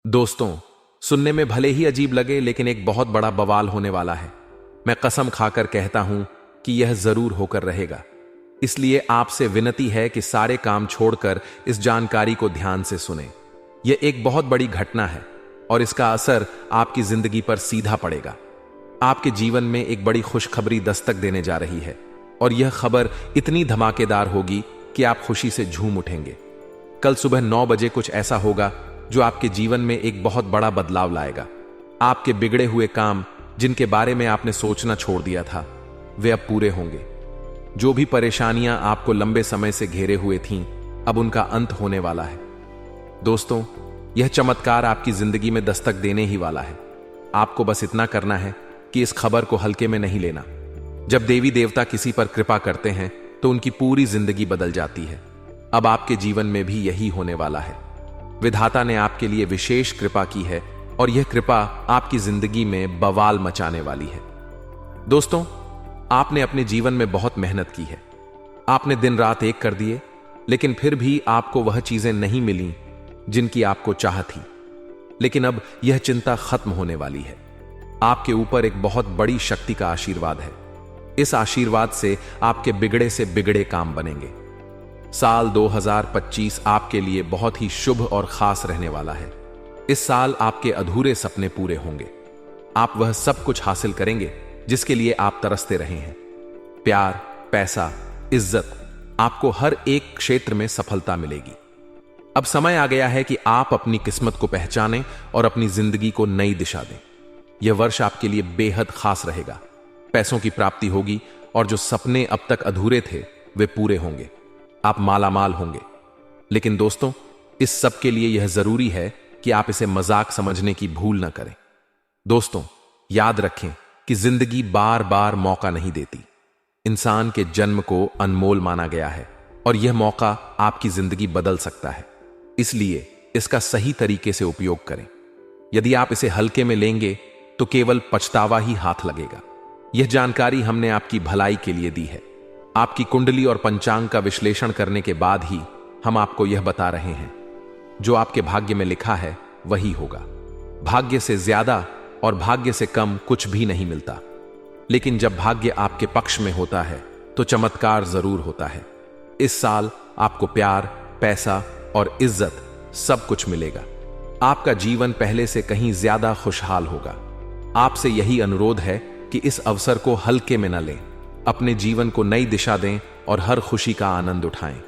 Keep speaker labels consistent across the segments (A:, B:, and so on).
A: दोस्तों, सुनने में भले ही अजीब लगे लेकिन एक बहुत बड़ा बवाल होने वाला है। मैं कसम खाकर कहता हूं कि यह जरूर होकर रहेगा। इसलिए आपसे विनती है कि सारे काम छोड़कर इस जानकारी को ध्यान से सुनें। यह एक बहुत बड़ी घटना है और इसका असर आपकी जिंदगी पर सीधा पड़ेगा। आपके जीवन में एक बड़ी खुशखबरी दस्तक देने जा रही है और यह खबर इतनी धमाकेदार होगी कि आप खुशी से झूम उठेंगे। कल सुबह 9 बजे कुछ ऐसा होगा जो आपके जीवन में एक बहुत बड़ा बदलाव लाएगा। आपके बिगड़े हुए काम, जिनके बारे में आपने सोचना छोड़ दिया था, वे अब पूरे होंगे। जो भी परेशानियां आपको लंबे समय से घेरे हुए थीं, अब उनका अंत होने वाला है। दोस्तों, यह चमत्कार आपकी जिंदगी में दस्तक देने ही वाला है। आपको बस इतना करना है कि इस खबर को हल्के में नहीं लेना। जब देवी देवता किसी पर कृपा करते हैं तो उनकी पूरी जिंदगी बदल जाती है। अब आपके जीवन में भी यही होने वाला है। विधाता ने आपके लिए विशेष कृपा की है और यह कृपा आपकी जिंदगी में बवाल मचाने वाली है। दोस्तों, आपने अपने जीवन में बहुत मेहनत की है। आपने दिन रात एक कर दिए, लेकिन फिर भी आपको वह चीजें नहीं मिली जिनकी आपको चाह थी। लेकिन अब यह चिंता खत्म होने वाली है। आपके ऊपर एक बहुत बड़ी शक्ति का आशीर्वाद है। इस आशीर्वाद से आपके बिगड़े से बिगड़े काम बनेंगे। साल 2025 आपके लिए बहुत ही शुभ और खास रहने वाला है। इस साल आपके अधूरे सपने पूरे होंगे। आप वह सब कुछ हासिल करेंगे जिसके लिए आप तरसते रहे हैं। प्यार, पैसा, इज्जत, आपको हर एक क्षेत्र में सफलता मिलेगी। अब समय आ गया है कि आप अपनी किस्मत को पहचानें और अपनी जिंदगी को नई दिशा दें। यह वर्ष आपके लिए बेहद खास रहेगा। पैसों की प्राप्ति होगी और जो सपने अब तक अधूरे थे वे पूरे होंगे। आप मालामाल होंगे। लेकिन दोस्तों, इस सब के लिए यह जरूरी है कि आप इसे मजाक समझने की भूल न करें। दोस्तों, याद रखें कि जिंदगी बार बार मौका नहीं देती। इंसान के जन्म को अनमोल माना गया है और यह मौका आपकी जिंदगी बदल सकता है। इसलिए इसका सही तरीके से उपयोग करें। यदि आप इसे हल्के में लेंगे तो केवल पछतावा ही हाथ लगेगा। यह जानकारी हमने आपकी भलाई के लिए दी है। आपकी कुंडली और पंचांग का विश्लेषण करने के बाद ही हम आपको यह बता रहे हैं। जो आपके भाग्य में लिखा है वही होगा। भाग्य से ज्यादा और भाग्य से कम कुछ भी नहीं मिलता। लेकिन जब भाग्य आपके पक्ष में होता है तो चमत्कार जरूर होता है। इस साल आपको प्यार, पैसा और इज्जत सब कुछ मिलेगा। आपका जीवन पहले से कहीं ज्यादा खुशहाल होगा। आपसे यही अनुरोध है कि इस अवसर को हल्के में न लें। अपने जीवन को नई दिशा दें और हर खुशी का आनंद उठाएं।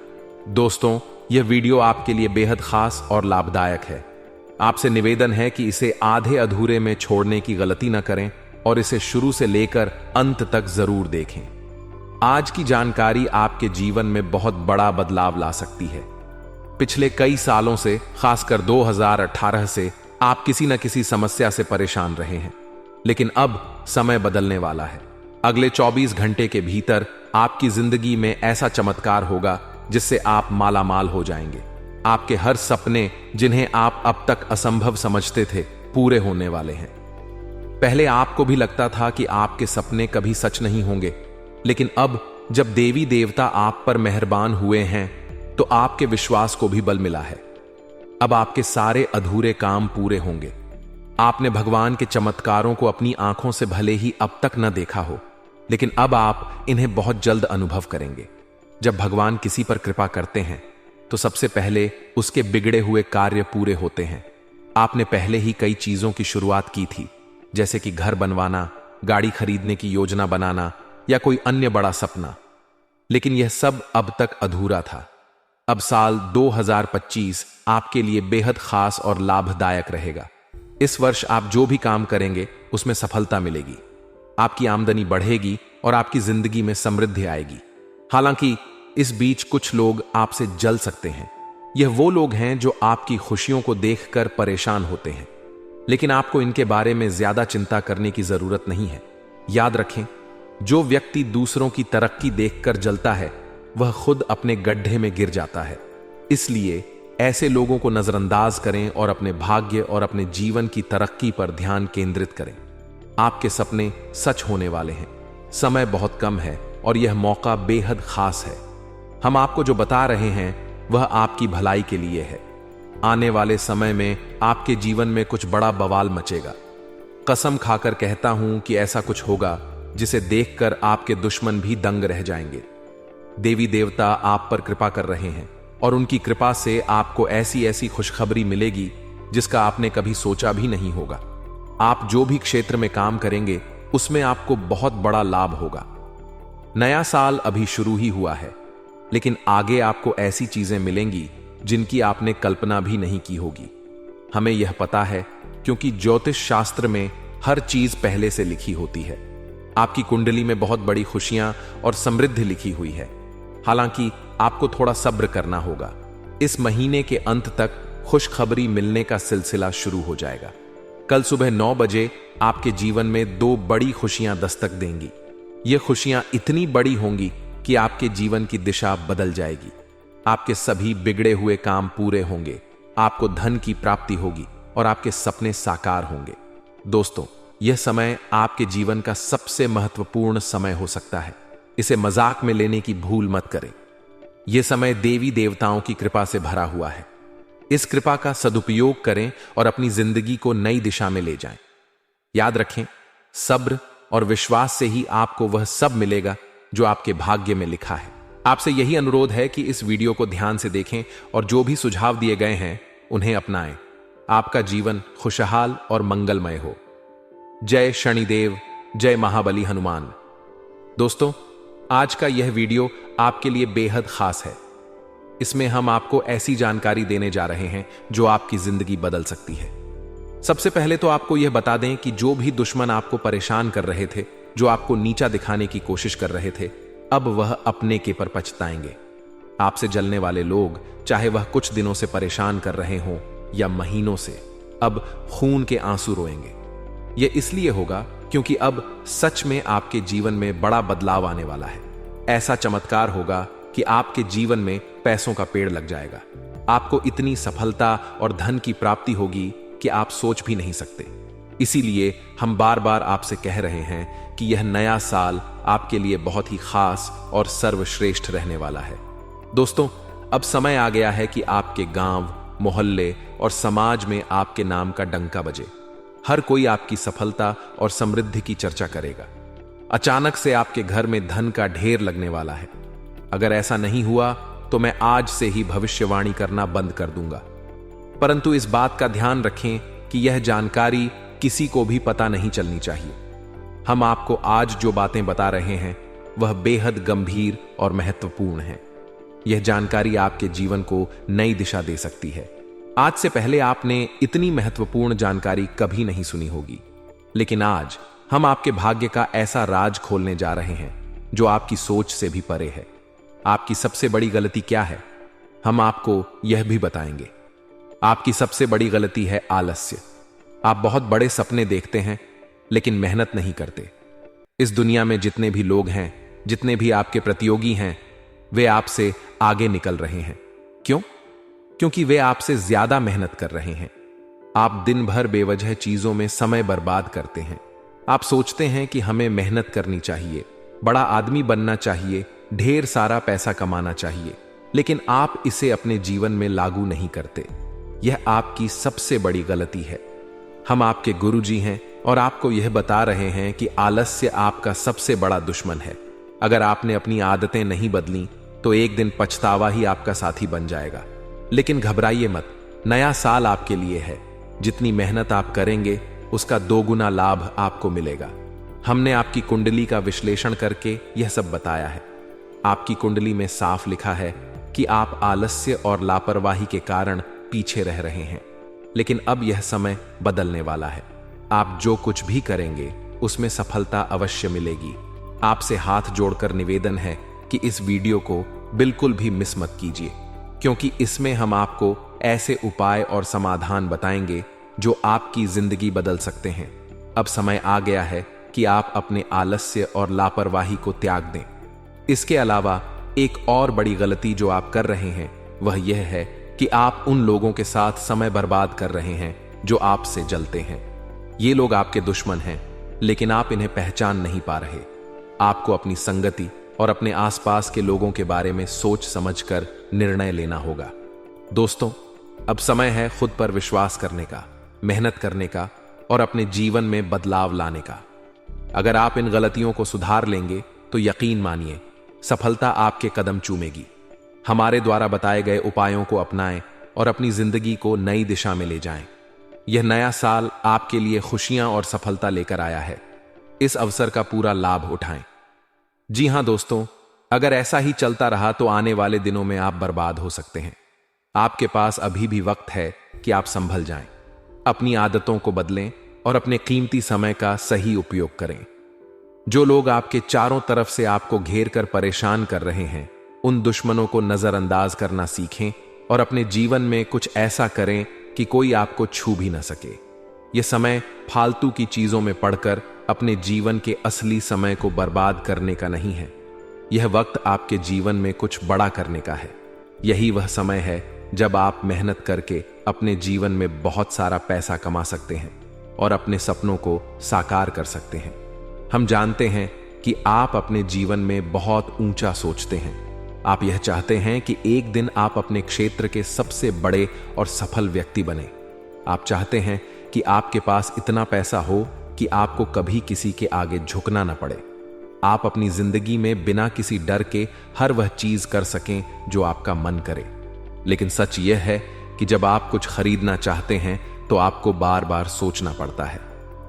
A: दोस्तों, यह वीडियो आपके लिए बेहद खास और लाभदायक है। आपसे निवेदन है कि इसे आधे अधूरे में छोड़ने की गलती न करें और इसे शुरू से लेकर अंत तक जरूर देखें। आज की जानकारी आपके जीवन में बहुत बड़ा बदलाव ला सकती है। पिछले कई सालों से, खासकर 2018 से, आप किसी न किसी समस्या से परेशान रहे हैं। लेकिन अब समय बदलने वाला है। अगले 24 घंटे के भीतर आपकी जिंदगी में ऐसा चमत्कार होगा जिससे आप मालामाल हो जाएंगे। आपके हर सपने, जिन्हें आप अब तक असंभव समझते थे, पूरे होने वाले हैं। पहले आपको भी लगता था कि आपके सपने कभी सच नहीं होंगे, लेकिन अब जब देवी देवता आप पर मेहरबान हुए हैं तो आपके विश्वास को भी बल मिला है। अब आपके सारे अधूरे काम पूरे होंगे। आपने भगवान के चमत्कारों को अपनी आंखों से भले ही अब तक न देखा हो, लेकिन अब आप इन्हें बहुत जल्द अनुभव करेंगे। जब भगवान किसी पर कृपा करते हैं तो सबसे पहले उसके बिगड़े हुए कार्य पूरे होते हैं। आपने पहले ही कई चीजों की शुरुआत की थी, जैसे कि घर बनवाना, गाड़ी खरीदने की योजना बनाना या कोई अन्य बड़ा सपना, लेकिन यह सब अब तक अधूरा था। अब साल 2025 आपके लिए बेहद खास और लाभदायक रहेगा। इस वर्ष आप जो भी काम करेंगे उसमें सफलता मिलेगी। आपकी आमदनी बढ़ेगी और आपकी जिंदगी में समृद्धि आएगी। हालांकि इस बीच कुछ लोग आपसे जल सकते हैं। यह वो लोग हैं जो आपकी खुशियों को देखकर परेशान होते हैं, लेकिन आपको इनके बारे में ज्यादा चिंता करने की जरूरत नहीं है। याद रखें, जो व्यक्ति दूसरों की तरक्की देखकर जलता है वह खुद अपने गड्ढे में गिर जाता है। इसलिए ऐसे लोगों को नजरअंदाज करें और अपने भाग्य और अपने जीवन की तरक्की पर ध्यान केंद्रित करें। आपके सपने सच होने वाले हैं। समय बहुत कम है और यह मौका बेहद खास है। हम आपको जो बता रहे हैं वह आपकी भलाई के लिए है। आने वाले समय में आपके जीवन में कुछ बड़ा बवाल मचेगा। कसम खाकर कहता हूं कि ऐसा कुछ होगा जिसे देखकर आपके दुश्मन भी दंग रह जाएंगे। देवी देवता आप पर कृपा कर रहे हैं और उनकी कृपा से आपको ऐसी ऐसी खुशखबरी मिलेगी जिसका आपने कभी सोचा भी नहीं होगा। आप जो भी क्षेत्र में काम करेंगे उसमें आपको बहुत बड़ा लाभ होगा। नया साल अभी शुरू ही हुआ है, लेकिन आगे आपको ऐसी चीजें मिलेंगी जिनकी आपने कल्पना भी नहीं की होगी। हमें यह पता है क्योंकि ज्योतिष शास्त्र में हर चीज पहले से लिखी होती है। आपकी कुंडली में बहुत बड़ी खुशियां और समृद्धि लिखी हुई है। हालांकि आपको थोड़ा सब्र करना होगा। इस महीने के अंत तक खुशखबरी मिलने का सिलसिला शुरू हो जाएगा। कल सुबह 9 बजे आपके जीवन में 2 बड़ी खुशियां दस्तक देंगी। ये खुशियां इतनी बड़ी होंगी कि आपके जीवन की दिशा बदल जाएगी। आपके सभी बिगड़े हुए काम पूरे होंगे, आपको धन की प्राप्ति होगी और आपके सपने साकार होंगे। दोस्तों, यह समय आपके जीवन का सबसे महत्वपूर्ण समय हो सकता है। इसे मजाक में लेने की भूल मत करें। यह समय देवी देवताओं की कृपा से भरा हुआ है। इस कृपा का सदुपयोग करें और अपनी जिंदगी को नई दिशा में ले जाएं। याद रखें, सब्र और विश्वास से ही आपको वह सब मिलेगा जो आपके भाग्य में लिखा है। आपसे यही अनुरोध है कि इस वीडियो को ध्यान से देखें और जो भी सुझाव दिए गए हैं उन्हें अपनाएं। आपका जीवन खुशहाल और मंगलमय हो। जय शनिदेव, जय महाबली हनुमान। दोस्तों, आज का यह वीडियो आपके लिए बेहद खास है। इसमें हम आपको ऐसी जानकारी देने जा रहे हैं जो आपकी जिंदगी बदल सकती है। सबसे पहले तो आपको यह बता दें कि जो भी दुश्मन आपको परेशान कर रहे थे, जो आपको नीचा दिखाने की कोशिश कर रहे थे, अब वह अपने के पर पछताएंगे। आपसे जलने वाले लोग, चाहे वह कुछ दिनों से परेशान कर रहे हों या महीनों से, अब खून के आंसू रोएंगे। यह इसलिए होगा क्योंकि अब सच में आपके जीवन में बड़ा बदलाव आने वाला है। ऐसा चमत्कार होगा कि आपके जीवन में पैसों का पेड़ लग जाएगा। आपको इतनी सफलता और धन की प्राप्ति होगी कि आप सोच भी नहीं सकते। इसीलिए हम बार बार आपसे कह रहे हैं कि यह नया साल आपके लिए बहुत ही खास और सर्वश्रेष्ठ रहने वाला है। दोस्तों, अब समय आ गया है कि आपके गांव, मोहल्ले और समाज में आपके नाम का डंका बजे। हर कोई आपकी सफलता और समृद्धि की चर्चा करेगा। अचानक से आपके घर में धन का ढेर लगने वाला है। अगर ऐसा नहीं हुआ तो मैं आज से ही भविष्यवाणी करना बंद कर दूंगा। परंतु इस बात का ध्यान रखें कि यह जानकारी किसी को भी पता नहीं चलनी चाहिए। हम आपको आज जो बातें बता रहे हैं वह बेहद गंभीर और महत्वपूर्ण है। यह जानकारी आपके जीवन को नई दिशा दे सकती है। आज से पहले आपने इतनी महत्वपूर्ण जानकारी कभी नहीं सुनी होगी, लेकिन आज हम आपके भाग्य का ऐसा राज खोलने जा रहे हैं जो आपकी सोच से भी परे है। आपकी सबसे बड़ी गलती क्या है, हम आपको यह भी बताएंगे। आपकी सबसे बड़ी गलती है आलस्य। आप बहुत बड़े सपने देखते हैं लेकिन मेहनत नहीं करते। इस दुनिया में जितने भी लोग हैं, जितने भी आपके प्रतियोगी हैं, वे आपसे आगे निकल रहे हैं। क्यों? क्योंकि वे आपसे ज्यादा मेहनत कर रहे हैं। आप दिन भर बेवजह चीजों में समय बर्बाद करते हैं। आप सोचते हैं कि हमें मेहनत करनी चाहिए, बड़ा आदमी बनना चाहिए, ढेर सारा पैसा कमाना चाहिए, लेकिन आप इसे अपने जीवन में लागू नहीं करते। यह आपकी सबसे बड़ी गलती है। हम आपके गुरुजी हैं और आपको यह बता रहे हैं कि आलस्य आपका सबसे बड़ा दुश्मन है। अगर आपने अपनी आदतें नहीं बदली तो एक दिन पछतावा ही आपका साथी बन जाएगा। लेकिन घबराइए मत, नया साल आपके लिए है। जितनी मेहनत आप करेंगे उसका 2 गुना लाभ आपको मिलेगा। हमने आपकी कुंडली का विश्लेषण करके यह सब बताया है। आपकी कुंडली में साफ लिखा है कि आप आलस्य और लापरवाही के कारण पीछे रह रहे हैं, लेकिन अब यह समय बदलने वाला है। आप जो कुछ भी करेंगे उसमें सफलता अवश्य मिलेगी। आपसे हाथ जोड़कर निवेदन है कि इस वीडियो को बिल्कुल भी मिस मत कीजिए, क्योंकि इसमें हम आपको ऐसे उपाय और समाधान बताएंगे जो आपकी जिंदगी बदल सकते हैं। अब समय आ गया है कि आप अपने आलस्य और लापरवाही को त्याग दें। इसके अलावा एक और बड़ी गलती जो आप कर रहे हैं वह यह है कि आप उन लोगों के साथ समय बर्बाद कर रहे हैं जो आपसे जलते हैं। ये लोग आपके दुश्मन हैं, लेकिन आप इन्हें पहचान नहीं पा रहे। आपको अपनी संगति और अपने आसपास के लोगों के बारे में सोच समझकर निर्णय लेना होगा। दोस्तों, अब समय है खुद पर विश्वास करने का, मेहनत करने का और अपने जीवन में बदलाव लाने का। अगर आप इन गलतियों को सुधार लेंगे तो यकीन मानिए सफलता आपके कदम चूमेगी। हमारे द्वारा बताए गए उपायों को अपनाएं और अपनी जिंदगी को नई दिशा में ले जाएं। यह नया साल आपके लिए खुशियां और सफलता लेकर आया है। इस अवसर का पूरा लाभ उठाएं। जी हां दोस्तों, अगर ऐसा ही चलता रहा तो आने वाले दिनों में आप बर्बाद हो सकते हैं। आपके पास अभी भी वक्त है कि आप संभल जाएं, अपनी आदतों को बदलें और अपने कीमती समय का सही उपयोग करें। जो लोग आपके चारों तरफ से आपको घेर कर परेशान कर रहे हैं, उन दुश्मनों को नजरअंदाज करना सीखें और अपने जीवन में कुछ ऐसा करें कि कोई आपको छू भी न सके। यह समय फालतू की चीजों में पड़कर अपने जीवन के असली समय को बर्बाद करने का नहीं है। यह वक्त आपके जीवन में कुछ बड़ा करने का है। यही वह समय है जब आप मेहनत करके अपने जीवन में बहुत सारा पैसा कमा सकते हैं और अपने सपनों को साकार कर सकते हैं। हम जानते हैं कि आप अपने जीवन में बहुत ऊंचा सोचते हैं। आप यह चाहते हैं कि एक दिन आप अपने क्षेत्र के सबसे बड़े और सफल व्यक्ति बने। आप चाहते हैं कि आपके पास इतना पैसा हो कि आपको कभी किसी के आगे झुकना न पड़े। आप अपनी जिंदगी में बिना किसी डर के हर वह चीज कर सकें जो आपका मन करे। लेकिन सच यह है कि जब आप कुछ खरीदना चाहते हैं तो आपको बार बार सोचना पड़ता है।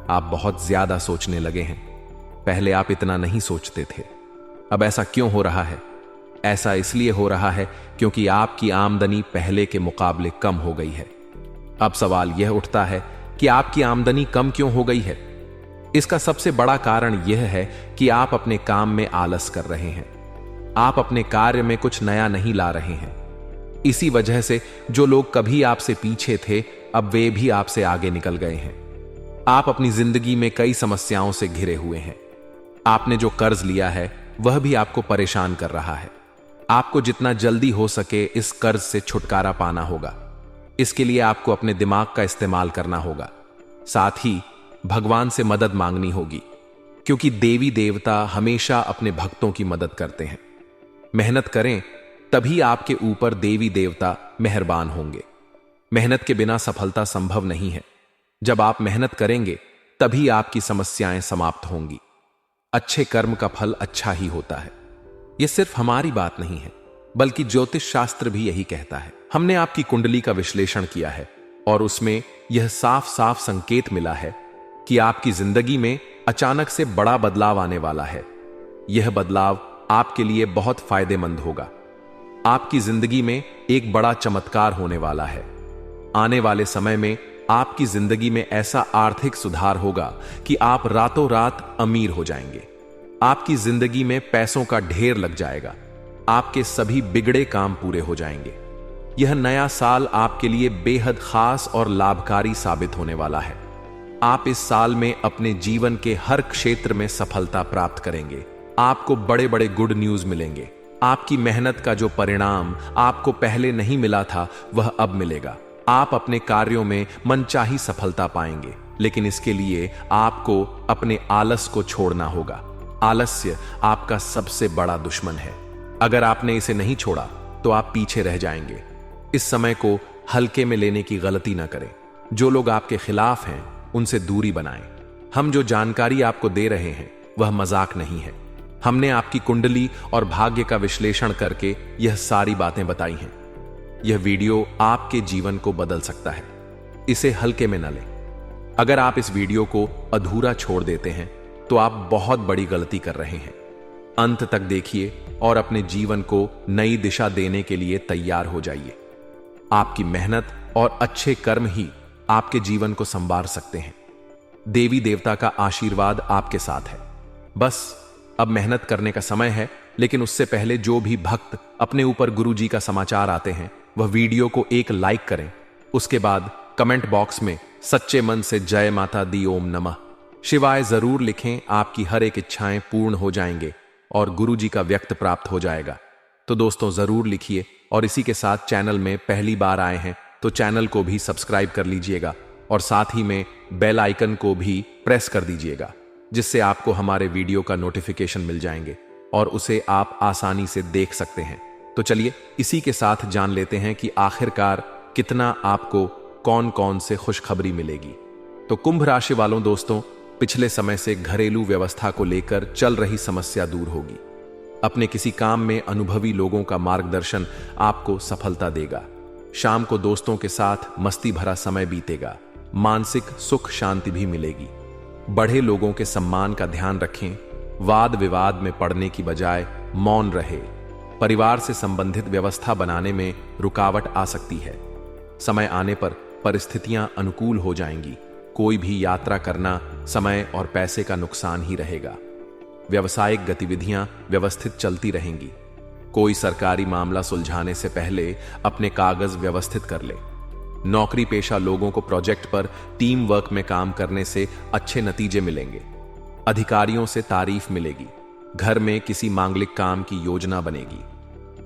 A: आप बहुत ज्यादा सोचने लगे हैं। पहले आप इतना नहीं सोचते थे। अब ऐसा क्यों हो रहा है? ऐसा इसलिए हो रहा है क्योंकि आपकी आमदनी पहले के मुकाबले कम हो गई है। अब सवाल यह उठता है कि आपकी आमदनी कम क्यों हो गई है? इसका सबसे बड़ा कारण यह है कि आप अपने काम में आलस कर रहे हैं। आप अपने कार्य में कुछ नया नहीं ला रहे हैं। इसी वजह से जो लोग कभी आपसे पीछे थे, अब वे भी आपसे आगे निकल गए हैं। आप अपनी जिंदगी में कई समस्याओं से घिरे हुए हैं। आपने जो कर्ज लिया है वह भी आपको परेशान कर रहा है। आपको जितना जल्दी हो सके इस कर्ज से छुटकारा पाना होगा। इसके लिए आपको अपने दिमाग का इस्तेमाल करना होगा। साथ ही भगवान से मदद मांगनी होगी, क्योंकि देवी देवता हमेशा अपने भक्तों की मदद करते हैं। मेहनत करें तभी आपके ऊपर देवी देवता मेहरबान होंगे। मेहनत के बिना सफलता संभव नहीं है। जब आप मेहनत करेंगे तभी आपकी समस्याएं समाप्त होंगी। अच्छे कर्म का फल अच्छा ही होता है। यह सिर्फ हमारी बात नहीं है, बल्कि ज्योतिष शास्त्र भी यही कहता है। हमने आपकी कुंडली का विश्लेषण किया है और उसमें यह साफ साफ संकेत मिला है कि आपकी जिंदगी में अचानक से बड़ा बदलाव आने वाला है। यह बदलाव आपके लिए बहुत फायदेमंद होगा। आपकी जिंदगी में एक बड़ा चमत्कार होने वाला है। आने वाले समय में आपकी जिंदगी में ऐसा आर्थिक सुधार होगा कि आप रातों रात अमीर हो जाएंगे। आपकी जिंदगी में पैसों का ढेर लग जाएगा। आपके सभी बिगड़े काम पूरे हो जाएंगे। यह नया साल आपके लिए बेहद खास और लाभकारी साबित होने वाला है। आप इस साल में अपने जीवन के हर क्षेत्र में सफलता प्राप्त करेंगे। आपको बड़े बड़े गुड न्यूज मिलेंगे। आपकी मेहनत का जो परिणाम आपको पहले नहीं मिला था वह अब मिलेगा। आप अपने कार्यों में मनचाही सफलता पाएंगे, लेकिन इसके लिए आपको अपने आलस को छोड़ना होगा। आलस्य आपका सबसे बड़ा दुश्मन है। अगर आपने इसे नहीं छोड़ा तो आप पीछे रह जाएंगे। इस समय को हल्के में लेने की गलती ना करें। जो लोग आपके खिलाफ हैं उनसे दूरी बनाएं। हम जो जानकारी आपको दे रहे हैं वह मजाक नहीं है। हमने आपकी कुंडली और भाग्य का विश्लेषण करके यह सारी बातें बताई हैं। यह वीडियो आपके जीवन को बदल सकता है। इसे हल्के में न लें। अगर आप इस वीडियो को अधूरा छोड़ देते हैं तो आप बहुत बड़ी गलती कर रहे हैं। अंत तक देखिए और अपने जीवन को नई दिशा देने के लिए तैयार हो जाइए। आपकी मेहनत और अच्छे कर्म ही आपके जीवन को संवार सकते हैं। देवी देवता का आशीर्वाद आपके साथ है। बस अब मेहनत करने का समय है, लेकिन उससे पहले जो भी भक्त अपने ऊपर गुरु जी का समाचार आते हैं वह वीडियो को एक लाइक करें। उसके बाद कमेंट बॉक्स में सच्चे मन से जय माता दी ओम नमः शिवाय जरूर लिखें। आपकी हर एक इच्छाएं पूर्ण हो जाएंगे और गुरु जी का व्यक्त प्राप्त हो जाएगा। तो दोस्तों जरूर लिखिए और इसी के साथ चैनल में पहली बार आए हैं तो चैनल को भी सब्सक्राइब कर लीजिएगा और साथ ही में बेल आइकन को भी प्रेस कर दीजिएगा, जिससे आपको हमारे वीडियो का नोटिफिकेशन मिल जाएंगे और उसे आप आसानी से देख सकते हैं। तो चलिए इसी के साथ जान लेते हैं कि आखिरकार कितना आपको कौन कौन से खुशखबरी मिलेगी। तो कुंभ राशि वालों दोस्तों, पिछले समय से घरेलू व्यवस्था को लेकर चल रही समस्या दूर होगी। अपने किसी काम में अनुभवी लोगों का मार्गदर्शन आपको सफलता देगा। शाम को दोस्तों के साथ मस्ती भरा समय बीतेगा। मानसिक सुख शांति भी मिलेगी। बड़े लोगों के सम्मान का ध्यान रखें। वाद विवाद में पड़ने की बजाय मौन रहे। परिवार से संबंधित व्यवस्था बनाने में रुकावट आ सकती है। समय आने पर परिस्थितियां अनुकूल हो जाएंगी। कोई भी यात्रा करना समय और पैसे का नुकसान ही रहेगा। व्यावसायिक गतिविधियां व्यवस्थित चलती रहेंगी। कोई सरकारी मामला सुलझाने से पहले अपने कागज व्यवस्थित कर ले। नौकरी पेशा लोगों को प्रोजेक्ट पर टीम वर्क में काम करने से अच्छे नतीजे मिलेंगे। अधिकारियों से तारीफ मिलेगी। घर में किसी मांगलिक काम की योजना बनेगी।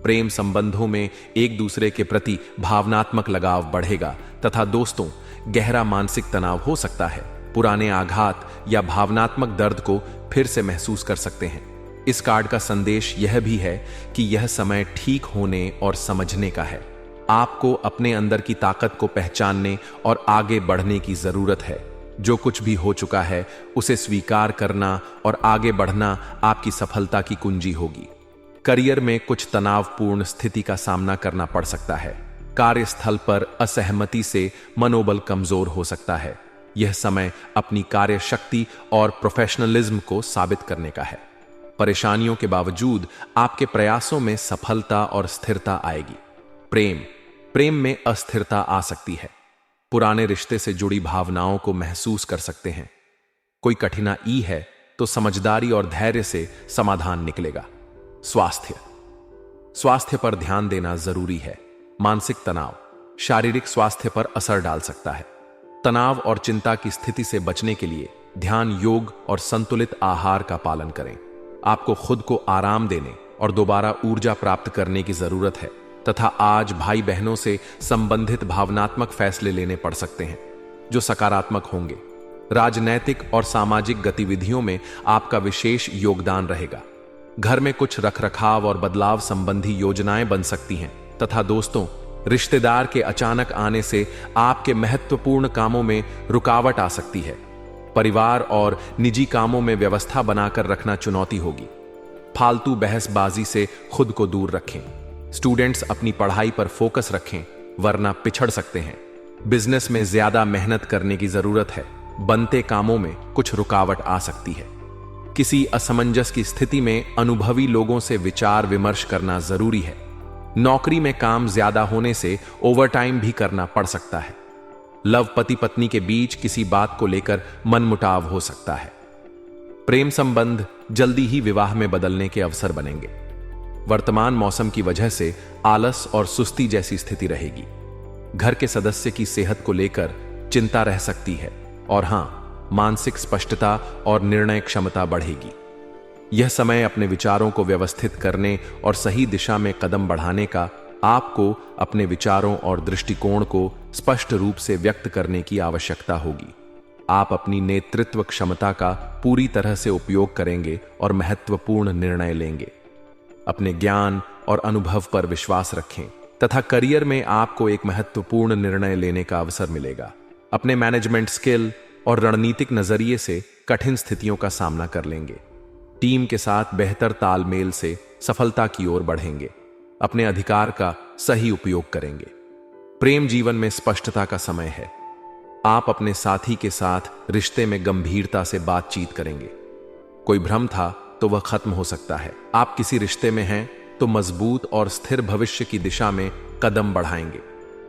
A: प्रेम संबंधों में एक दूसरे के प्रति भावनात्मक लगाव बढ़ेगा तथा दोस्तों, गहरा मानसिक तनाव हो सकता है। पुराने आघात या भावनात्मक दर्द को फिर से महसूस कर सकते हैं। इस कार्ड का संदेश यह भी है कि यह समय ठीक होने और समझने का है। आपको अपने अंदर की ताकत को पहचानने और आगे बढ़ने की जरूरत है। जो कुछ भी हो चुका है उसे स्वीकार करना और आगे बढ़ना आपकी सफलता की कुंजी होगी। करियर में कुछ तनावपूर्ण स्थिति का सामना करना पड़ सकता है। कार्यस्थल पर असहमति से मनोबल कमजोर हो सकता है। यह समय अपनी कार्य शक्ति और प्रोफेशनलिज्म को साबित करने का है। परेशानियों के बावजूद आपके प्रयासों में सफलता और स्थिरता आएगी। प्रेम में अस्थिरता आ सकती है। पुराने रिश्ते से जुड़ी भावनाओं को महसूस कर सकते हैं। कोई कठिनाई है तो समझदारी और धैर्य से समाधान निकलेगा। स्वास्थ्य पर ध्यान देना जरूरी है। मानसिक तनाव शारीरिक स्वास्थ्य पर असर डाल सकता है। तनाव और चिंता की स्थिति से बचने के लिए ध्यान, योग और संतुलित आहार का पालन करें। आपको खुद को आराम देने और दोबारा ऊर्जा प्राप्त करने की जरूरत है तथा आज भाई बहनों से संबंधित भावनात्मक फैसले लेने पड़ सकते हैं जो सकारात्मक होंगे। राजनैतिक और सामाजिक गतिविधियों में आपका विशेष योगदान रहेगा। घर में कुछ रखरखाव और बदलाव संबंधी योजनाएं बन सकती हैं तथा दोस्तों, रिश्तेदार के अचानक आने से आपके महत्वपूर्ण कामों में रुकावट आ सकती है। परिवार और निजी कामों में व्यवस्था बनाकर रखना चुनौती होगी। फालतू बहसबाजी से खुद को दूर रखें। स्टूडेंट्स अपनी पढ़ाई पर फोकस रखें वरना पिछड़ सकते हैं। बिजनेस में ज्यादा मेहनत करने की जरूरत है। बनते कामों में कुछ रुकावट आ सकती है। किसी असमंजस की स्थिति में अनुभवी लोगों से विचार विमर्श करना जरूरी है। नौकरी में काम ज्यादा होने से ओवरटाइम भी करना पड़ सकता है। लव पति पत्नी के बीच किसी बात को लेकर मनमुटाव हो सकता है। प्रेम संबंध जल्दी ही विवाह में बदलने के अवसर बनेंगे। वर्तमान मौसम की वजह से आलस और सुस्ती जैसी स्थिति रहेगी। घर के सदस्य की सेहत को लेकर चिंता रह सकती है और हां, मानसिक स्पष्टता और निर्णय क्षमता बढ़ेगी। यह समय अपने विचारों को व्यवस्थित करने और सही दिशा में कदम बढ़ाने का, आपको अपने विचारों और दृष्टिकोण को स्पष्ट रूप से व्यक्त करने की आवश्यकता होगी। आप अपनी नेतृत्व क्षमता का पूरी तरह से उपयोग करेंगे और महत्वपूर्ण निर्णय लेंगे। अपने ज्ञान और अनुभव पर विश्वास रखें तथा करियर में आपको एक महत्वपूर्ण निर्णय लेने का अवसर मिलेगा। अपने मैनेजमेंट स्किल और रणनीतिक नजरिए से कठिन स्थितियों का सामना कर लेंगे। टीम के साथ बेहतर तालमेल से सफलता की ओर बढ़ेंगे। अपने अधिकार का सही उपयोग करेंगे। प्रेम जीवन में स्पष्टता का समय है। आप अपने साथी के साथ रिश्ते में गंभीरता से बातचीत करेंगे। कोई भ्रम था तो वह खत्म हो सकता है। आप किसी रिश्ते में हैं तो मजबूत और स्थिर भविष्य की दिशा में कदम बढ़ाएंगे।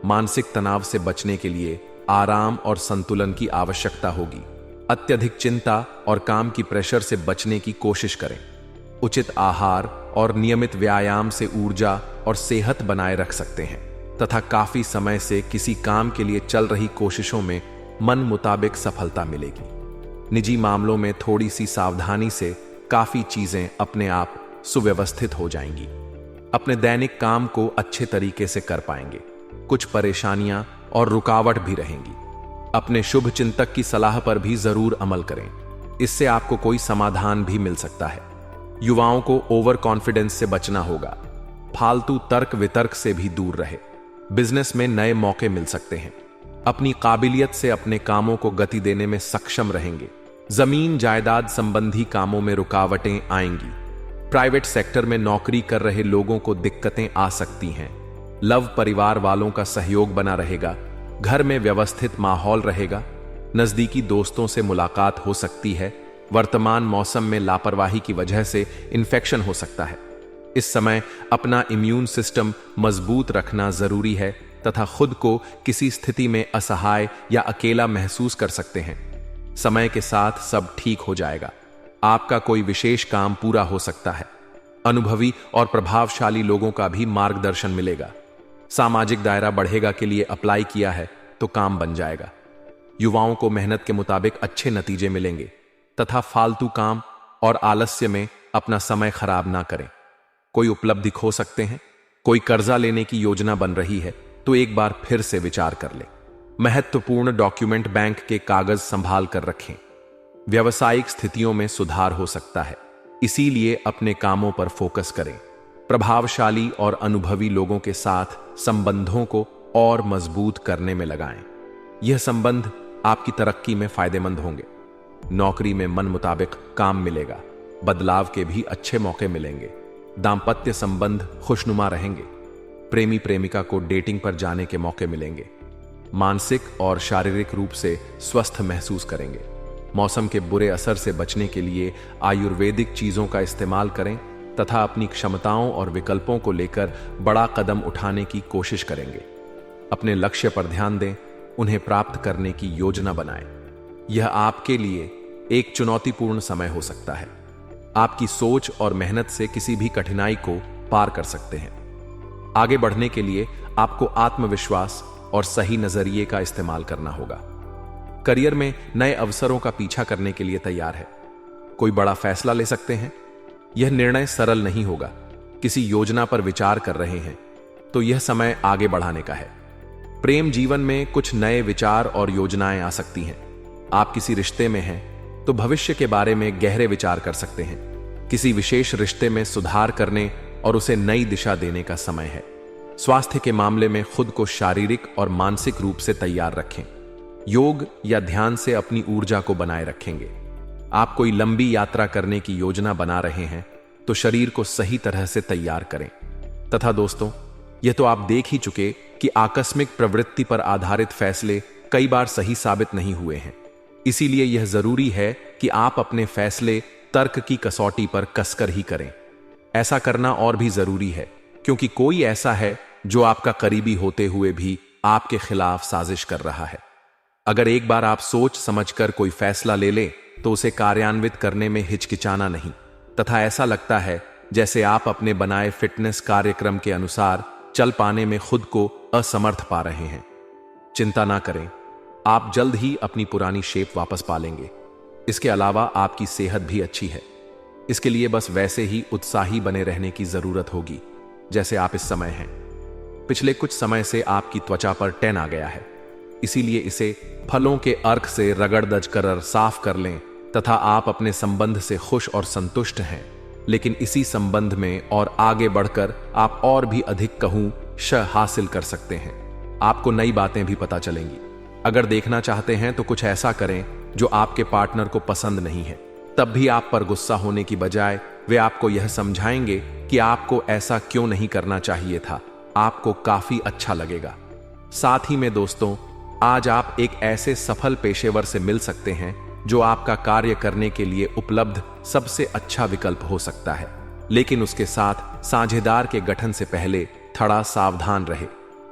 A: मानसिक तनाव से बचने के लिए आराम और संतुलन की आवश्यकता होगी। अत्यधिक चिंता और काम की प्रेशर से बचने की कोशिश करें। उचित आहार और नियमित व्यायाम से ऊर्जा और सेहत बनाए रख सकते हैं तथा काफी समय से किसी काम के लिए चल रही कोशिशों में मन मुताबिक सफलता मिलेगी। निजी मामलों में थोड़ी सी सावधानी से काफी चीजें अपने आप सुव्यवस्थित हो जाएंगी। अपने दैनिक काम को अच्छे तरीके से कर पाएंगे। कुछ परेशानियां और रुकावट भी रहेंगी। अपने शुभ चिंतक की सलाह पर भी जरूर अमल करें। इससे आपको कोई समाधान भी मिल सकता है। युवाओं को ओवर कॉन्फिडेंस से बचना होगा। फालतू तर्क वितर्क से भी दूर रहे। बिजनेस में नए मौके मिल सकते हैं। अपनी काबिलियत से अपने कामों को गति देने में सक्षम रहेंगे। जमीन जायदाद संबंधी कामों में रुकावटें आएंगी। प्राइवेट सेक्टर में नौकरी कर रहे लोगों को दिक्कतें आ सकती हैं। लव परिवार वालों का सहयोग बना रहेगा। घर में व्यवस्थित माहौल रहेगा। नजदीकी दोस्तों से मुलाकात हो सकती है। वर्तमान मौसम में लापरवाही की वजह से इन्फेक्शन हो सकता है। इस समय अपना इम्यून सिस्टम मजबूत रखना जरूरी है तथा खुद को किसी स्थिति में असहाय या अकेला महसूस कर सकते हैं। समय के साथ सब ठीक हो जाएगा। आपका कोई विशेष काम पूरा हो सकता है। अनुभवी और प्रभावशाली लोगों का भी मार्गदर्शन मिलेगा। सामाजिक दायरा बढ़ेगा के लिए अप्लाई किया है तो काम बन जाएगा। युवाओं को मेहनत के मुताबिक अच्छे नतीजे मिलेंगे तथा फालतू काम और आलस्य में अपना समय खराब ना करें। कोई उपलब्धि खो सकते हैं। कोई कर्जा लेने की योजना बन रही है तो एक बार फिर से विचार कर लें। महत्वपूर्ण डॉक्यूमेंट बैंक के कागज संभाल कर रखें। व्यावसायिक स्थितियों में सुधार हो सकता है, इसीलिए अपने कामों पर फोकस करें। प्रभावशाली और अनुभवी लोगों के साथ संबंधों को और मजबूत करने में लगाएं। यह संबंध आपकी तरक्की में फायदेमंद होंगे। नौकरी में मन मुताबिक काम मिलेगा। बदलाव के भी अच्छे मौके मिलेंगे। दांपत्य संबंध खुशनुमा रहेंगे। प्रेमी प्रेमिका को डेटिंग पर जाने के मौके मिलेंगे। मानसिक और शारीरिक रूप से स्वस्थ महसूस करेंगे। मौसम के बुरे असर से बचने के लिए आयुर्वेदिक चीजों का इस्तेमाल करें तथा अपनी क्षमताओं और विकल्पों को लेकर बड़ा कदम उठाने की कोशिश करेंगे। अपने लक्ष्य पर ध्यान दें, उन्हें प्राप्त करने की योजना बनाएं। यह आपके लिए एक चुनौतीपूर्ण समय हो सकता है। आपकी सोच और मेहनत से किसी भी कठिनाई को पार कर सकते हैं। आगे बढ़ने के लिए आपको आत्मविश्वास और सही नजरिए का इस्तेमाल करना होगा। करियर में नए अवसरों का पीछा करने के लिए तैयार है। कोई बड़ा फैसला ले सकते हैं। यह निर्णय सरल नहीं होगा। किसी योजना पर विचार कर रहे हैं तो यह समय आगे बढ़ाने का है। प्रेम जीवन में कुछ नए विचार और योजनाएं आ सकती हैं। आप किसी रिश्ते में हैं तो भविष्य के बारे में गहरे विचार कर सकते हैं। किसी विशेष रिश्ते में सुधार करने और उसे नई दिशा देने का समय है। स्वास्थ्य के मामले में खुद को शारीरिक और मानसिक रूप से तैयार रखें। योग या ध्यान से अपनी ऊर्जा को बनाए रखेंगे। आप कोई लंबी यात्रा करने की योजना बना रहे हैं तो शरीर को सही तरह से तैयार करें। तथा दोस्तों, यह तो आप देख ही चुके कि आकस्मिक प्रवृत्ति पर आधारित फैसले कई बार सही साबित नहीं हुए हैं। इसीलिए यह जरूरी है कि आप अपने फैसले तर्क की कसौटी पर कसकर ही करें। ऐसा करना और भी जरूरी है क्योंकि कोई ऐसा है जो आपका करीबी होते हुए भी आपके खिलाफ साजिश कर रहा है। अगर एक बार आप सोच समझकर कोई फैसला ले लें तो उसे कार्यान्वित करने में हिचकिचाना नहीं तथा ऐसा लगता है जैसे आप अपने बनाए फिटनेस कार्यक्रम के अनुसार चल पाने में खुद को असमर्थ पा रहे हैं। चिंता ना करें, आप जल्द ही अपनी पुरानी शेप वापस पा लेंगे। इसके अलावा आपकी सेहत भी अच्छी है। इसके लिए बस वैसे ही उत्साही बने रहने की जरूरत होगी जैसे आप इस समय हैं। पिछले कुछ समय से आपकी त्वचा पर टैन आ गया है, इसीलिए इसे फलों के अर्क से रगड़ दज कर साफ कर लें तथा आप अपने संबंध से खुश और संतुष्ट हैं। लेकिन इसी संबंध में और आगे बढ़कर आप और भी अधिक हासिल कर सकते हैं। आपको नई बातें भी पता चलेंगी। अगर देखना चाहते हैं तो कुछ ऐसा करें जो आपके पार्टनर को पसंद नहीं है। तब भी आप पर गुस्सा होने की बजाय वे आपको यह समझाएंगे कि आपको ऐसा क्यों नहीं करना चाहिए था। आपको काफी अच्छा लगेगा। साथ ही में दोस्तों, आज आप एक ऐसे सफल पेशेवर से मिल सकते हैं जो आपका कार्य करने के लिए उपलब्ध सबसे अच्छा विकल्प हो सकता है। लेकिन उसके साथ साझेदार के गठन से पहले थोड़ा सावधान रहे।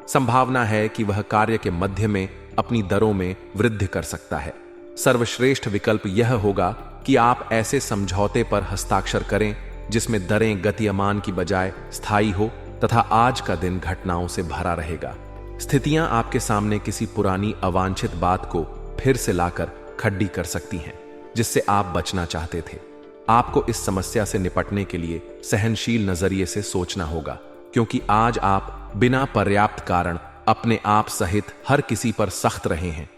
A: संभावना है कि वह कार्य के मध्य में अपनी दरों में वृद्धि कर सकता है। सर्वश्रेष्ठ विकल्प यह होगा कि आप ऐसे समझौते पर हस्ताक्षर करें जिसमें दरें गतिमान की बजाय स्थायी हो तथा आज का दिन घटनाओं से भरा रहेगा। स्थितियां आपके सामने किसी पुरानी अवांछित बात को फिर से लाकर खड्डी कर सकती हैं जिससे आप बचना चाहते थे। आपको इस समस्या से निपटने के लिए सहनशील नजरिए से सोचना होगा, क्योंकि आज आप बिना पर्याप्त कारण अपने आप सहित हर किसी पर सख्त रहे हैं।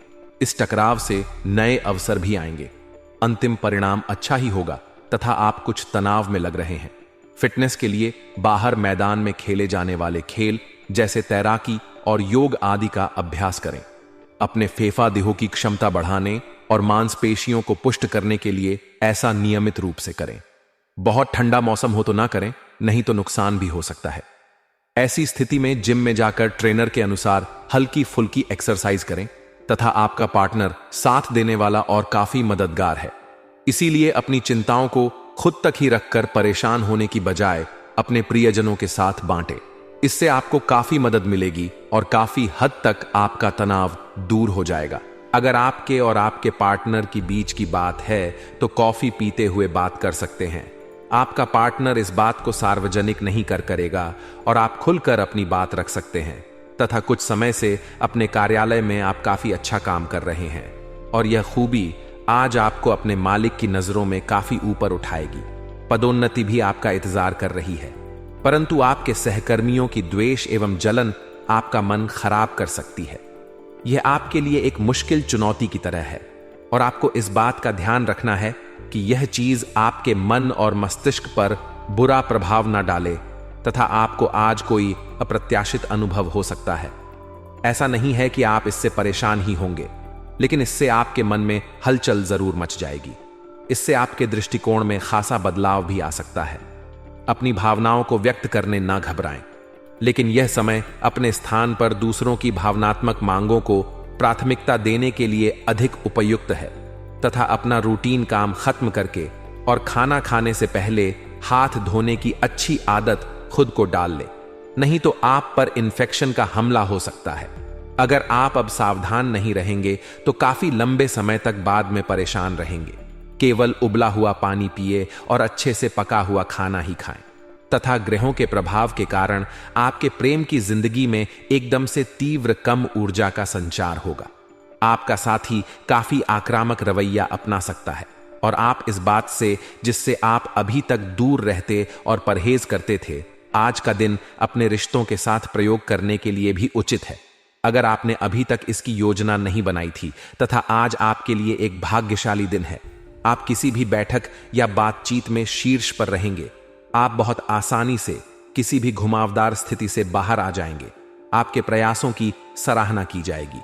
A: इस टकराव से नए अवसर भी आएंगे। अंतिम परिणाम अच्छा ही होगा तथा आप कुछ तनाव में लग रहे हैं। फिटनेस के लिए बाहर मैदान में खेले जाने वाले खेल जैसे तैराकी और योग आदि का अभ्यास करें। अपने फेफा देहों की क्षमता बढ़ाने और मांसपेशियों को पुष्ट करने के लिए ऐसा नियमित रूप से करें। बहुत ठंडा मौसम हो तो ना करें, नहीं तो नुकसान भी हो सकता है। ऐसी स्थिति में जिम में जाकर ट्रेनर के अनुसार हल्की फुल्की एक्सरसाइज करें तथा आपका पार्टनर साथ देने वाला और काफी मददगार है। इसीलिए अपनी चिंताओं को खुद तक ही रखकर परेशान होने की बजाय अपने प्रियजनों के साथ बांटें। इससे आपको काफी मदद मिलेगी और काफी हद तक आपका तनाव दूर हो जाएगा। अगर आपके और आपके पार्टनर की बीच की बात है तो कॉफी पीते हुए बात कर सकते हैं। आपका पार्टनर इस बात को सार्वजनिक नहीं करेगा और आप खुलकर अपनी बात रख सकते हैं तथा कुछ समय से अपने कार्यालय में आप काफी अच्छा काम कर रहे हैं और यह खूबी आज आपको अपने मालिक की नजरों में काफी ऊपर उठाएगी। पदोन्नति भी आपका इंतजार कर रही है, परंतु आपके सहकर्मियों की द्वेष एवं जलन आपका मन खराब कर सकती है। यह आपके लिए एक मुश्किल चुनौती की तरह है और आपको इस बात का ध्यान रखना है कि यह चीज आपके मन और मस्तिष्क पर बुरा प्रभाव न डाले तथा आपको आज कोई अप्रत्याशित अनुभव हो सकता है। ऐसा नहीं है कि आप इससे परेशान ही होंगे, लेकिन इससे आपके मन में हलचल जरूर मच जाएगी। इससे आपके दृष्टिकोण में खासा बदलाव भी आ सकता है। अपनी भावनाओं को व्यक्त करने ना घबराएं, लेकिन यह समय अपने स्थान पर दूसरों की भावनात्मक मांगों को प्राथमिकता देने के लिए अधिक उपयुक्त है तथा अपना रूटीन काम खत्म करके और खाना खाने से पहले हाथ धोने की अच्छी आदत खुद को डाल ले, नहीं तो आप पर इन्फेक्शन का हमला हो सकता है। अगर आप अब सावधान नहीं रहेंगे तो काफी लंबे समय तक बाद में परेशान रहेंगे। केवल उबला हुआ पानी पिए और अच्छे से पका हुआ खाना ही खाएं तथा ग्रहों के प्रभाव के कारण आपके प्रेम की जिंदगी में एकदम से तीव्र कम ऊर्जा का संचार होगा। आपका साथी काफी आक्रामक रवैया अपना सकता है और आप इस बात से जिससे आप अभी तक दूर रहते और परहेज करते थे, आज का दिन अपने रिश्तों के साथ प्रयोग करने के लिए भी उचित है। अगर आपने अभी तक इसकी योजना नहीं बनाई थी तथा आज आपके लिए एक भाग्यशाली दिन है। आप किसी भी बैठक या बातचीत में शीर्ष पर रहेंगे। आप बहुत आसानी से किसी भी घुमावदार स्थिति से बाहर आ जाएंगे। आपके प्रयासों की सराहना की जाएगी।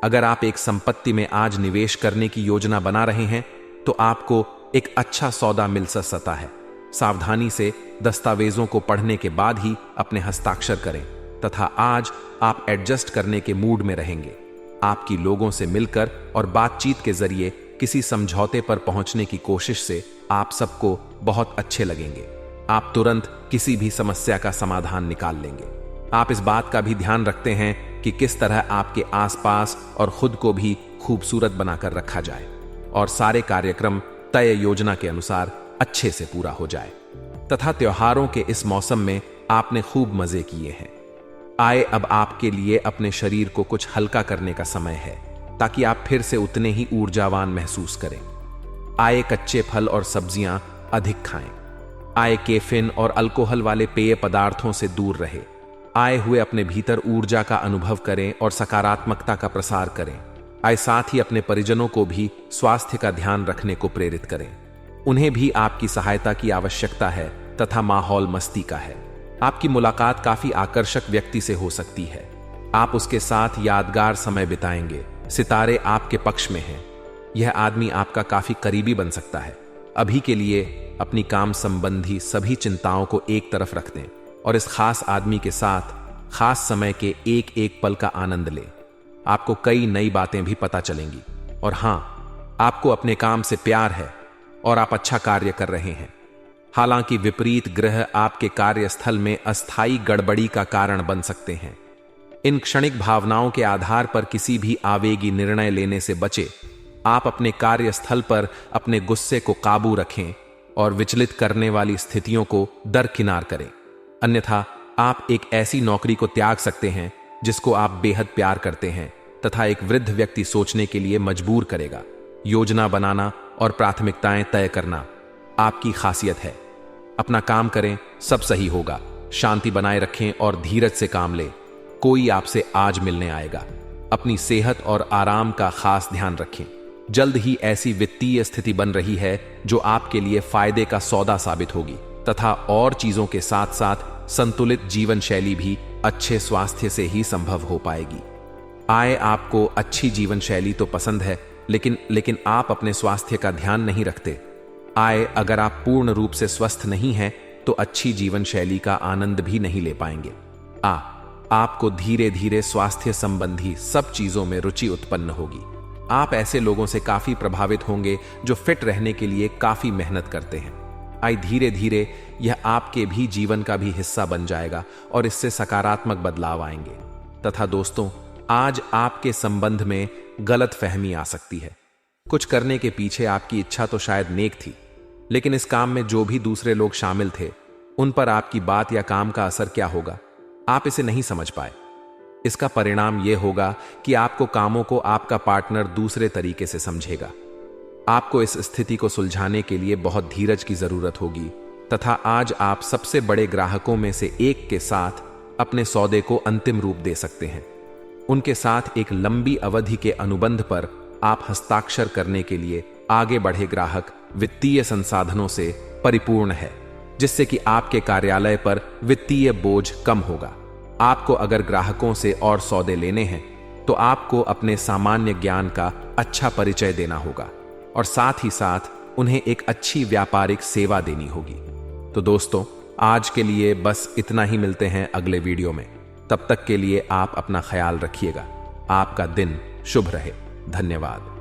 A: अगर आप एक संपत्ति में आज निवेश करने की योजना बना रहे हैं तो आपको एक अच्छा सौदा मिल सकता है। सावधानी से दस्तावेजों को पढ़ने के बाद ही अपने हस्ताक्षर करें तथा आज आप एडजस्ट करने के मूड में रहेंगे। आपकी लोगों से मिलकर और बातचीत के जरिए किसी समझौते पर पहुंचने की कोशिश से आप सबको बहुत अच्छे लगेंगे। आप तुरंत किसी भी समस्या का समाधान निकाल लेंगे। आप इस बात का भी ध्यान रखते हैं कि किस तरह आपके आसपास और खुद को भी खूबसूरत बनाकर रखा जाए और सारे कार्यक्रम तय योजना के अनुसार अच्छे से पूरा हो जाए तथा त्योहारों के इस मौसम में आपने खूब मजे किए हैं। आए अब आपके लिए अपने शरीर को कुछ हल्का करने का समय है ताकि आप फिर से उतने ही ऊर्जावान महसूस करें। आए कच्चे फल और सब्जियां अधिक खाएं। आए कैफीन और अल्कोहल वाले पेय पदार्थों से दूर रहे। आए हुए अपने भीतर ऊर्जा का अनुभव करें और सकारात्मकता का प्रसार करें। आए साथ ही अपने परिजनों को भी स्वास्थ्य का ध्यान रखने को प्रेरित करें। उन्हें भी आपकी सहायता की आवश्यकता है तथा माहौल मस्ती का है। आपकी मुलाकात काफी आकर्षक व्यक्ति से हो सकती है। आप उसके साथ यादगार समय बिताएंगे। सितारे आपके पक्ष में हैं। यह आदमी आपका काफी करीबी बन सकता है। अभी के लिए अपनी काम संबंधी सभी चिंताओं को एक तरफ रख दें और इस खास आदमी के साथ खास समय के एक एक पल का आनंद लें। आपको कई नई बातें भी पता चलेंगी और हां, आपको अपने काम से प्यार है और आप अच्छा कार्य कर रहे हैं। हालांकि विपरीत ग्रह आपके कार्यस्थल में अस्थायी गड़बड़ी का कारण बन सकते हैं। इन क्षणिक भावनाओं के आधार पर किसी भी आवेगी निर्णय लेने से बचे। आप अपने कार्यस्थल पर अपने गुस्से को काबू रखें और विचलित करने वाली स्थितियों को दरकिनार करें। अन्यथा आप एक ऐसी नौकरी को त्याग सकते हैं जिसको आप बेहद प्यार करते हैं तथा एक वृद्ध व्यक्ति सोचने के लिए मजबूर करेगा। योजना बनाना और प्राथमिकताएं तय करना आपकी खासियत है। अपना काम करें, सब सही होगा। शांति बनाए रखें और धीरज से काम लें। कोई आपसे आज मिलने आएगा। अपनी सेहत और आराम का खास ध्यान रखें। जल्द ही ऐसी वित्तीय स्थिति बन रही है जो आपके लिए फायदे का सौदा साबित होगी तथा और चीजों के साथ साथ संतुलित जीवन शैली भी अच्छे स्वास्थ्य से ही संभव हो पाएगी। आए आपको अच्छी जीवन शैली तो पसंद है, लेकिन आप अपने स्वास्थ्य का ध्यान नहीं रखते। आए अगर आप पूर्ण रूप से स्वस्थ नहीं हैं तो अच्छी जीवन शैली का आनंद भी नहीं ले पाएंगे। आपको धीरे धीरे स्वास्थ्य संबंधी सब चीजों में रुचि उत्पन्न होगी। आप ऐसे लोगों से काफी प्रभावित होंगे जो फिट रहने के लिए काफी मेहनत करते हैं। धीरे धीरे यह आपके भी जीवन का भी हिस्सा बन जाएगा और इससे सकारात्मक बदलाव आएंगे। तथा दोस्तों, आज आपके संबंध में गलत फहमी आ सकती है। कुछ करने के पीछे आपकी इच्छा तो शायद नेक थी, लेकिन इस काम में जो भी दूसरे लोग शामिल थे उन पर आपकी बात या काम का असर क्या होगा, आप इसे नहीं समझ पाए। इसका परिणाम यह होगा कि आपको कामों को आपका पार्टनर दूसरे तरीके से समझेगा। आपको इस स्थिति को सुलझाने के लिए बहुत धीरज की जरूरत होगी तथा आज आप सबसे बड़े ग्राहकों में से एक के साथ अपने सौदे को अंतिम रूप दे सकते हैं। उनके साथ एक लंबी अवधि के अनुबंध पर आप हस्ताक्षर करने के लिए आगे बढ़े ग्राहक वित्तीय संसाधनों से परिपूर्ण है, जिससे कि आपके कार्यालय पर वित्तीय बोझ कम होगा। आपको अगर ग्राहकों से और सौदे लेने हैं तो आपको अपने सामान्य ज्ञान का अच्छा परिचय देना होगा और साथ ही साथ उन्हें एक अच्छी व्यापारिक सेवा देनी होगी। तो दोस्तों, आज के लिए बस इतना ही। मिलते हैं अगले वीडियो में। तब तक के लिए आप अपना ख्याल रखिएगा। आपका दिन शुभ रहे। धन्यवाद।